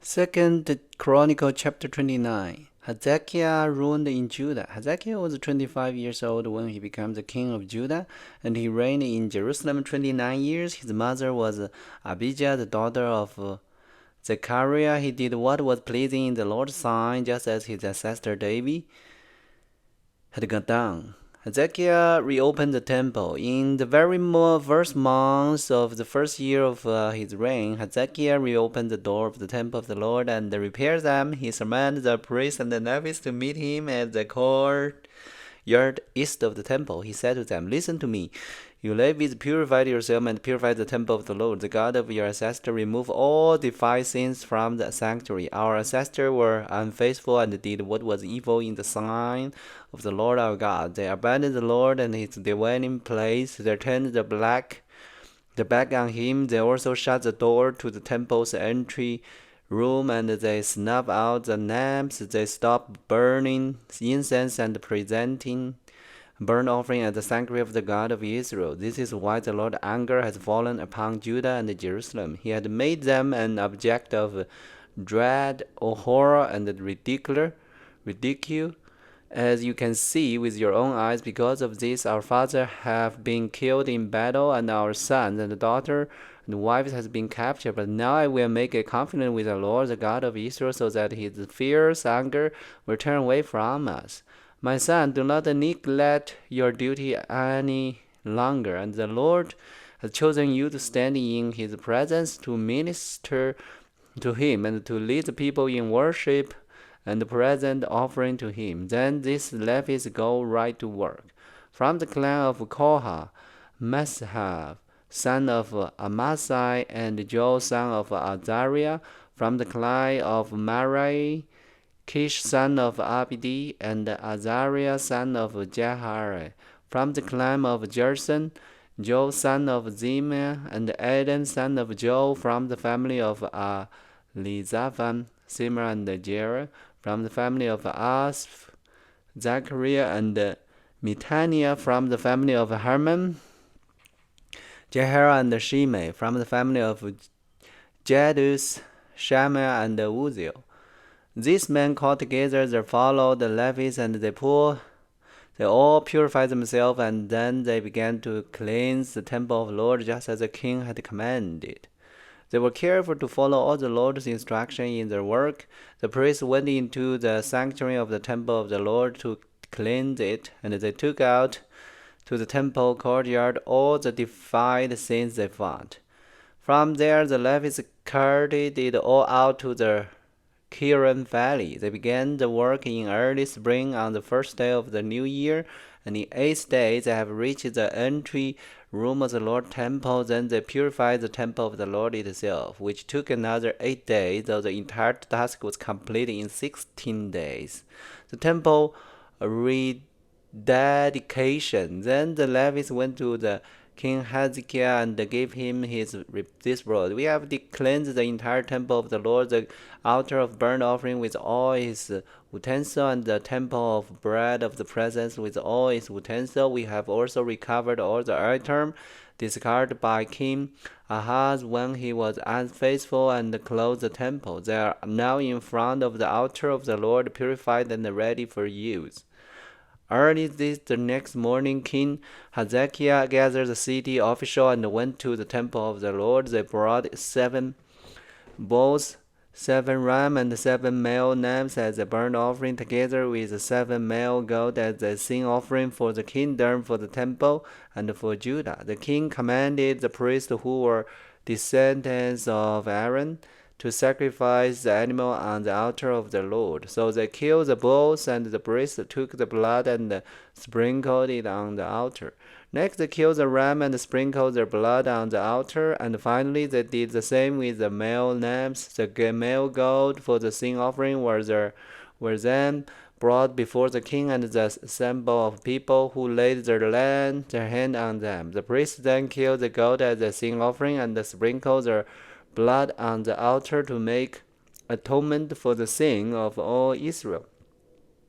Second Chronicle chapter 29. Hakezia ruled in Judah. Hakezia was 25 years old when he became the king of Judah, and he reigned in Jerusalem 29 years. His mother was Abijah, the daughter of Zechariah. He did what was pleasing in the Lord's sight, just as his ancestor David had done. Hakezia reopened the temple. In the very first month of the first year of his reign, Hakezia reopened the door of the temple of the Lord and repaired them. He summoned the priests and the Levites to meet him at the courtyard east of the temple. He said to them, "Listen to me. You Levites, purify yourselves and purify the temple of the Lord, the God of your ancestors. Remove all defiled sins from the sanctuary. Our ancestors were unfaithful and did what was evil in the sight of the Lord our God. They abandoned the Lord and his dwelling place. They turned the back on him. They also shut the door to the temple's entry room, and they snuffed out the lamps. They stopped burning incense and presenting burnt offering at the sanctuary of the God of Israel. This is why the Lord's anger has fallen upon Judah and Jerusalem. He had made them an object of dread, horror, and ridicule. As you can see with your own eyes, because of this, our fathers have been killed in battle, and our sons and daughters and wives has been captured. But now I will make a covenant with the Lord, the God of Israel, so that his fierce anger will turn away from us. My son, do not neglect your duty any longer, and the Lord has chosen you to stand in his presence, to minister to him, and to lead the people in worship and present offering to him. Then these Levites go right to work. From the clan of Korah, Meshach, son of Amasai, and Joel, son of Azariah. From the clan of Merari, Kish, son of Abdi, and Azariah, son of Jahari. From the clan of Jerson, Joel, son of Zimah, and Adam, son of Joel. From the family of Elizaphan, Simra, and Jerah. From the family of Asaph, Zechariah, and Mithaniah. From the family of Herman, Jeher, and Shimei. From the family of Jedus, Shammah, and Uzziel. These men called together, they followed the Levites, and they all purified themselves, and then they began to cleanse the temple of the Lord, just as the king had commanded. They were careful to follow all the Lord's instruction in their work. The priests went into the sanctuary of the temple of the Lord to cleanse it, and they took out to the temple courtyard all the defiled sins they found. From there, the Levites carried it all out to the Kidron Valley. They began the work in early spring on the first day of the new year, and in 8 days they have reached the entry room of the Lord's temple. Then they purified the temple of the Lord itself, which took another 8 days, though the entire task was completed in 16 days. The temple rededication. Then the Levites went to the King Hakezia and gave him this word: "We have cleansed the entire temple of the Lord, the altar of burnt offering with all its utensils, and the temple of bread of the presence with all its utensils. We have also recovered all the items discarded by King Ahaz when he was unfaithful and closed the temple. They are now in front of the altar of the Lord, purified and ready for use." Early the next morning, King Hakezia gathered the city officials and went to the temple of the Lord. They brought 7 bulls, 7 rams, and 7 male lambs as a burnt offering, together with 7 male goats as a sin offering for the kingdom, for the temple, and for Judah. The king commanded the priests, who were descendants of Aaron, to sacrifice the animal on the altar of the Lord. So they killed the bulls, and the priests took the blood and sprinkled it on the altar. Next they killed the ram and sprinkled their blood on the altar, and finally they did the same with the male lambs. The male goat for the sin offering were then brought before the king and the assembly of people, who laid their hand on them. The priests then killed the goat as a sin offering and sprinkled their blood on the altar to make atonement for the sin of all Israel.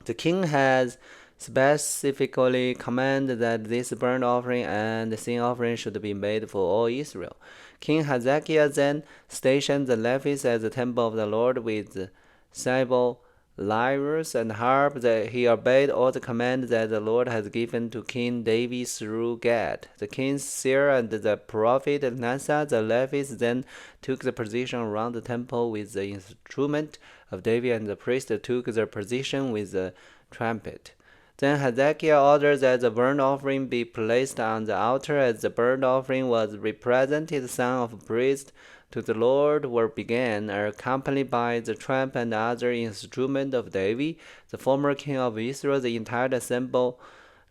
The king has specifically command that this burnt offering and sin offering should be made for all Israel. King Hezekiah then stationed the Levites at the temple of the Lord with cymbal, lyres, and harp. That he obeyed all the commands that the Lord had given to King David through Gad. The king's seer and the prophet Nathan, the Levites, then took the position around the temple with the instrument of David, and the priest took their position with the trumpet. Then Hezekiah ordered that the burnt offering be placed on the altar. As the burnt offering was represented, son of priest to the Lord were began, accompanied by the trump and other instrument of David, the former king of Israel. The entire assembly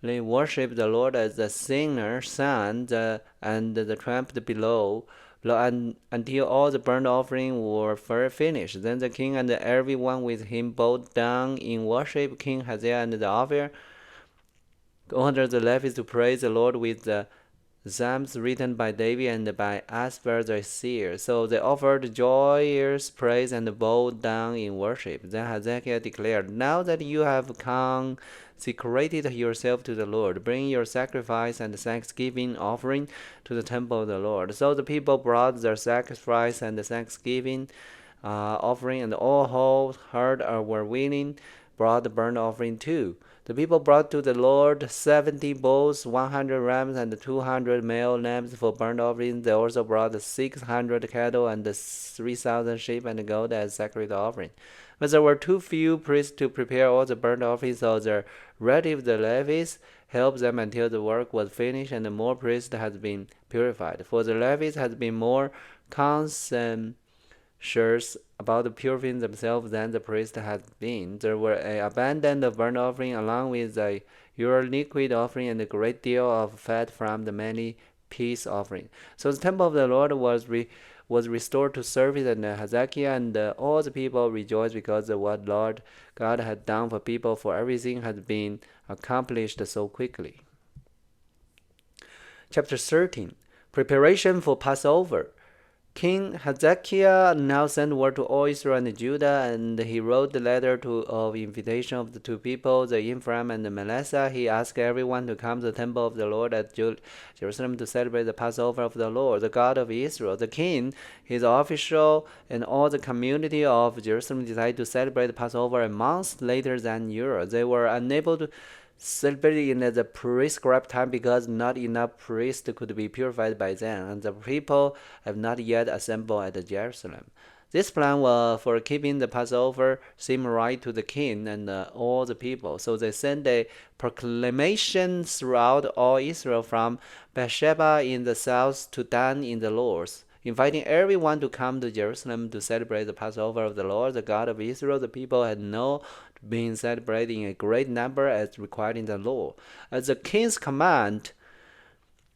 worshipped the Lord as the singer sang and the trumpet below until all the burnt offering were finished. Then the king and everyone with him bowed down in worship. King Hakezia and the officer ordered the Levites to praise the Lord with the psalms written by David and by Asaph the seer. So they offered joyous praise and bowed down in worship. Then Hezekiah declared, "Now that you have consecrated yourself to the Lord, bring your sacrifice and thanksgiving offering to the temple of the Lord." So the people brought their sacrifice and thanksgiving offering, and all who heard or were willing brought the burnt offering too. The people brought to the Lord 70 bulls, 100 rams, and 200 male lambs for burnt offerings. They also brought 600 cattle and 3,000 sheep and goat as sacred offering. But there were too few priests to prepare all the burnt offerings, so their relatives, the Levites, helped them until the work was finished and more priests had been purified. For the Levites had been more conscientious about purifying themselves than the priest had been. There were an abundance of burnt offering along with a your liquid offering and a great deal of fat from the many peace offering. So the temple of the Lord was restored to service, and Hezekiah and all the people rejoiced because of what Lord God had done for people, for everything had been accomplished so quickly. Chapter 13. Preparation for Passover. King Hezekiah now sent word to all Israel and Judah, and he wrote the letter of invitation of the two people, the Ephraim and the Manasseh. He asked everyone to come to the temple of the Lord at Jerusalem to celebrate the Passover of the Lord, the God of Israel. The king, his official, and all the community of Jerusalem decided to celebrate the Passover a month later than usual. They were unable to celebrated in the prescribed time because not enough priests could be purified by then, and the people have not yet assembled at Jerusalem. This plan for keeping the Passover seemed right to the king and all the people, so they sent a proclamation throughout all Israel from Beersheba in the south to Dan in the north, inviting everyone to come to Jerusalem to celebrate the Passover of the Lord, the God of Israel. The people had not been celebrating a great number as required in the law. At the king's command,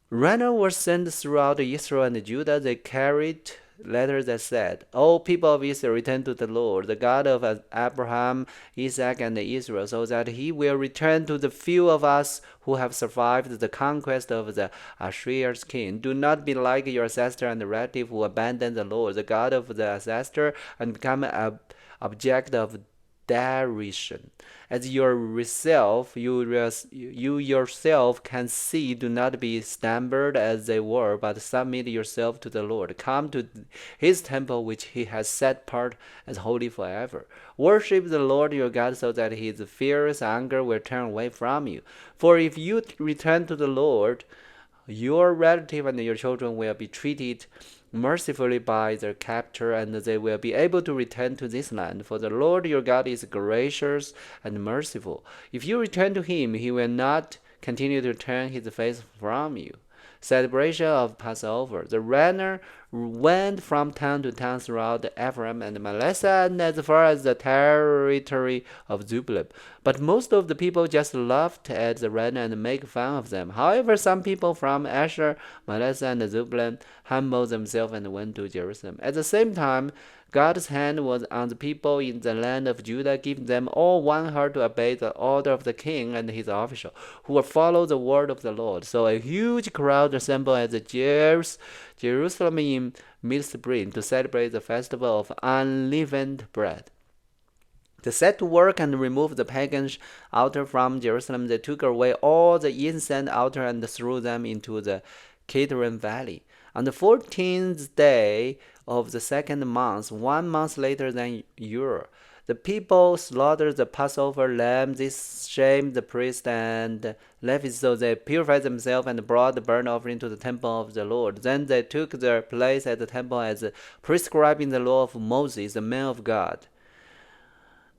runners were sent throughout Israel and Judah. They carried letters that said, "O people of Israel, return to the Lord, the God of Abraham, Isaac, and Israel, so that he will return to the few of us who have survived the conquest of the Assyrian king. Do not be like your ancestor and relative who abandoned the Lord, the God of the ancestor, and become an object of derision. As you yourself can see, do not be stumbled as they were, but submit yourself to the Lord. Come to his temple, which he has set apart as holy forever. Worship the Lord your God, so that his fierce anger will turn away from you. For if you return to the Lord, your relative and your children will be treated mercifully by their captor, and they will be able to return to this land. For the Lord your God is gracious and merciful. If you return to him, he will not continue to turn his face from you." Celebration of Passover. The runner went from town to town throughout Ephraim and Manasseh and as far as the territory of Zebulun. But most of the people just laughed at the runner and made fun of them. However, some people from Asher, Manasseh, and Zebulun humbled themselves and went to Jerusalem. At the same time, God's hand was on the people in the land of Judah, giving them all one heart to obey the order of the king and his official, who would follow the word of the Lord. So a huge crowd assembled at Jerusalem in mid-spring to celebrate the festival of unleavened bread. They set to work and removed the pagan altar from Jerusalem. They took away all the incense altar and threw them into the Kidron Valley. On the 14th day of the second month, 1 month later than usual, the people slaughtered the Passover lamb. This shamed the priest and Levites, so they purified themselves and brought the burnt offering to the temple of the Lord. Then they took their place at the temple as prescribed in the law of Moses, the man of God.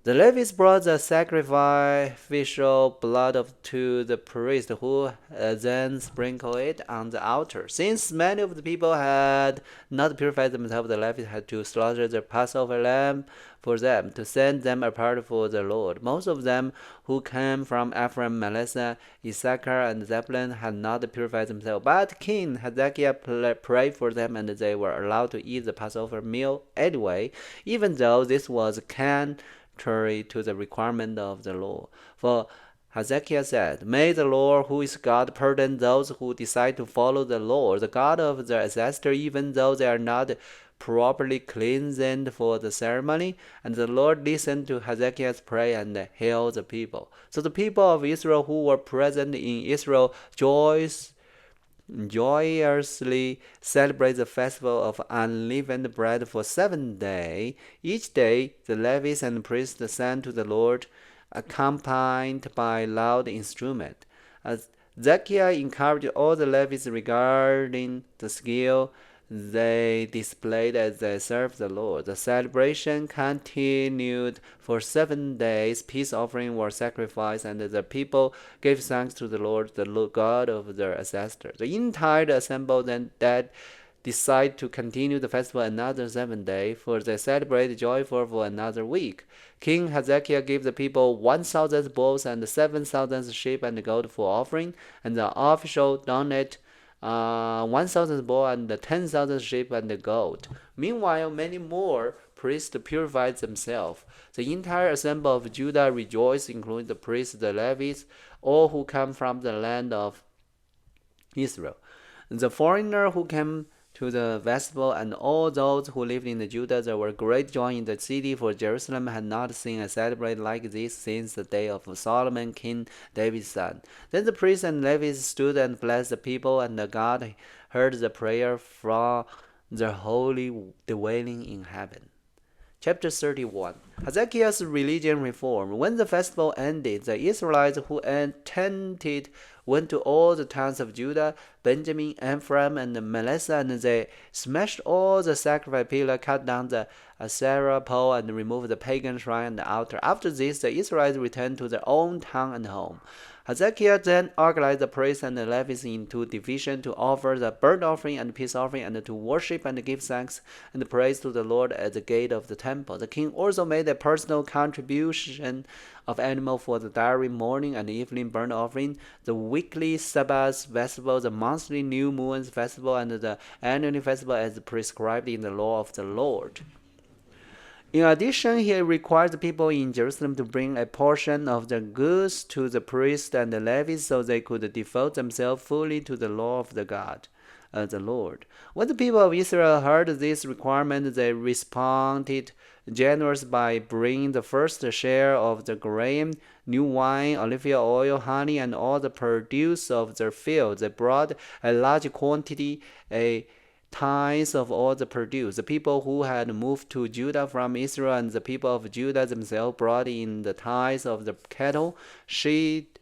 The Levites brought the sacrificial blood to the priest, who then sprinkled it on the altar. Since many of the people had not purified themselves, the Levites had to slaughter the Passover lamb for them, to set them apart for the Lord. Most of them who came from Ephraim, Manasseh, Issachar, and Zebulun had not purified themselves. But King Hezekiah prayed for them, and they were allowed to eat the Passover meal anyway, even though this was contrary to the requirement of the law. For Hakezia said, "May the Lord, who is God, pardon those who decide to follow the Lord, the God of their ancestors, even though they are not properly cleansed for the ceremony." And the Lord listened to Hezekiah's prayer and healed the people. So the people of Israel who were present in Israel joyously celebrate the festival of unleavened bread for 7 days. Each day, the Levites and priests sang to the Lord, accompanied by loud instruments. As Zacchaeus encouraged all the Levites regarding the skill they displayed as they served the Lord. The celebration continued for 7 days. Peace offerings were sacrificed, and the people gave thanks to the Lord, the God of their ancestors. The entire assembly then decided to continue the festival another 7 days, for they celebrated joyful for another week. King Hezekiah gave the people 1,000 bulls and 7,000 sheep and goat for offering, and the official donated 1,000 bulls and 10,000 sheep and goat. Meanwhile, many more priests purified themselves. The entire assembly of Judah rejoiced, including the priests, the Levites, all who come from the land of Israel. The foreigner who came to the festival, and all those who lived in Judah, there were great joy in the city, for Jerusalem had not seen a celebration like this since the day of Solomon, King David's son. Then the priests and Levites stood and blessed the people, and God heard the prayer from the holy dwelling in heaven. Chapter 31. Hezekiah's religion reform. When the festival ended, the Israelites who attended went to all the towns of Judah, Benjamin, Ephraim, and Manasseh, and they smashed all the sacrifice pillars, cut down the Asherah pole, and removed the pagan shrine and the altar. After this, the Israelites returned to their own town and home. Hezekiah then organized the priests and the Levites into divisions to offer the burnt offering and peace offering, and to worship and give thanks and praise to the Lord at the gate of the temple. The king also made a personal contribution of animal for the daily morning and evening burnt offering, the weekly Sabbath festival, the monthly new moon festival, and the annual festival as prescribed in the law of the Lord. In addition, he required the people in Jerusalem to bring a portion of their goods to the priests and the Levites, so they could devote themselves fully to the law of the Lord. When the people of Israel heard this requirement, they responded generously by bringing the first share of the grain, new wine, olive oil, honey, and all the produce of their fields. They brought a large quantity, tithes of all the produce. The people who had moved to Judah from Israel and the people of Judah themselves brought in the tithes of the cattle, sheep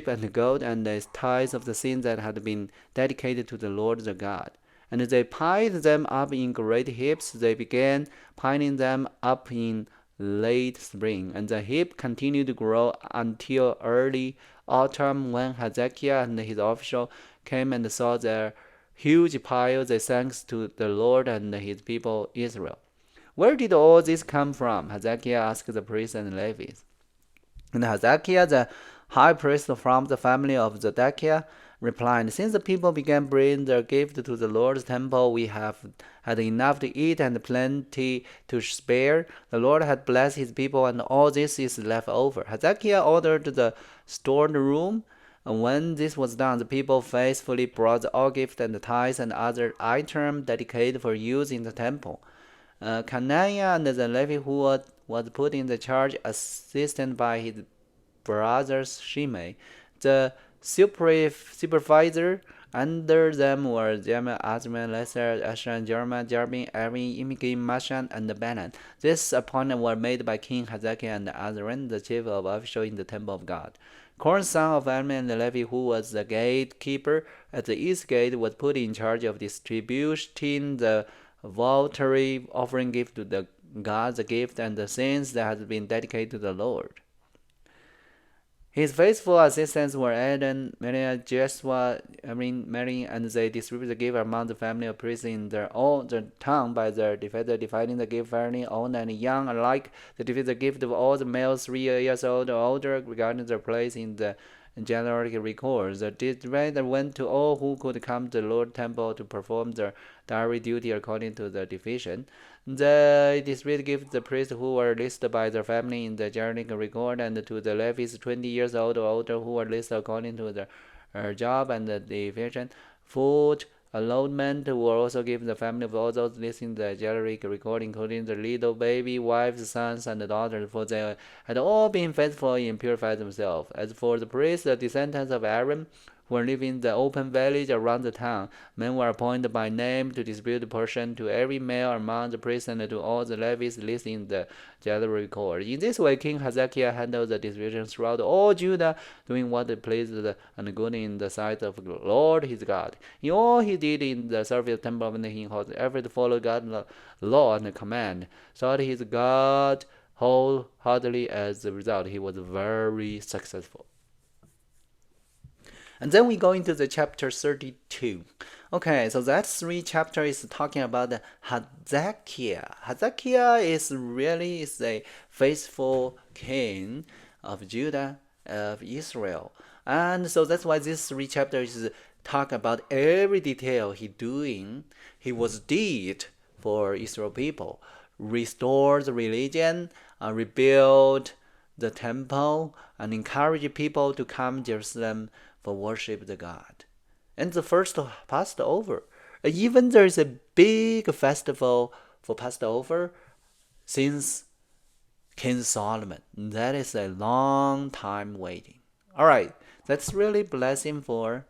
and goat, and the tithes of the things that had been dedicated to the Lord the God. And they piled them up in great heaps. They began piling them up in late spring, and the heap continued to grow until early autumn, when Hezekiah and his officials came and saw their huge piles. They thanks to the Lord and his people Israel. Where did all this come from? Hezekiah asked the priests and Levites. And Hezekiah, the high priest from the family of Zedekiah, replied, "Since the people began bringing their gift to the Lord's temple, we have had enough to eat and plenty to spare. The Lord had blessed his people, and all this is left over." Hezekiah ordered the storeroom, and when this was done, the people faithfully brought all gifts and tithes and other items dedicated for use in the temple. Canaaniah and the Levi who was put in the charge, assisted by his brothers Shimei. The supervisor under them were Jeremiah, Azman, Lesser, Ashan, Jeremiah, Jarbin, Erin, Imigim, Mashan, and Banan. These appointments were made by King Hezekiah and Azariah, the chief of officials in the temple of God. Korah's son of Aaron and Levi, who was the gatekeeper at the east gate, was put in charge of distributing the voluntary offering gift to the gods, the gift and the sins that had been dedicated to the Lord. His faithful assistants were Aaron, Miriam, Joshua, Mary, and they distributed the gift among the family of priests in their own town by their dividing the gift fairly, old and young alike. They divided the gift of all the males 3 years old or older, regarding their place in the genealogical records. The division went to all who could come to the Lord's temple to perform their diary duty according to the division. The district gave the priests who were listed by their family in the genealogical record, and to the Levites 20 years old or older who were listed according to their job and the division. Food allotment were also given the family of all those listed in the genealogical record, including the little baby, wives, sons, and daughters, for they had all been faithful and purified themselves. As for the priests, the descendants of Aaron, who were living in the open village around the town, men were appointed by name to distribute the portion to every male among the priests and to all the Levites listed in the genealogical record. In this way, King Hezekiah handled the distribution throughout all Judah, doing what pleased and good in the sight of the Lord his God. In all he did in the service of the temple, and he had ever followed God's law and command, sought his God wholeheartedly. As a result, he was very successful. And then we go into the chapter 32. Okay, so that 3 chapter is talking about Hakezia. Hezekiah is a faithful king of Judah, of Israel. And so that's why this 3 chapters talk about every detail he did for Israel people. Restore the religion, rebuild the temple, and encourage people to come to Jerusalem for worship the God. And the first Passover, even there is a big festival for Passover since King Solomon. That is a long time waiting. All right, that's really blessing for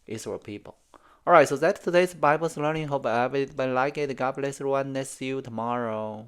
Israel people. All right, so that's today's Bible learning. Hope everybody like it. God bless everyone. See you tomorrow.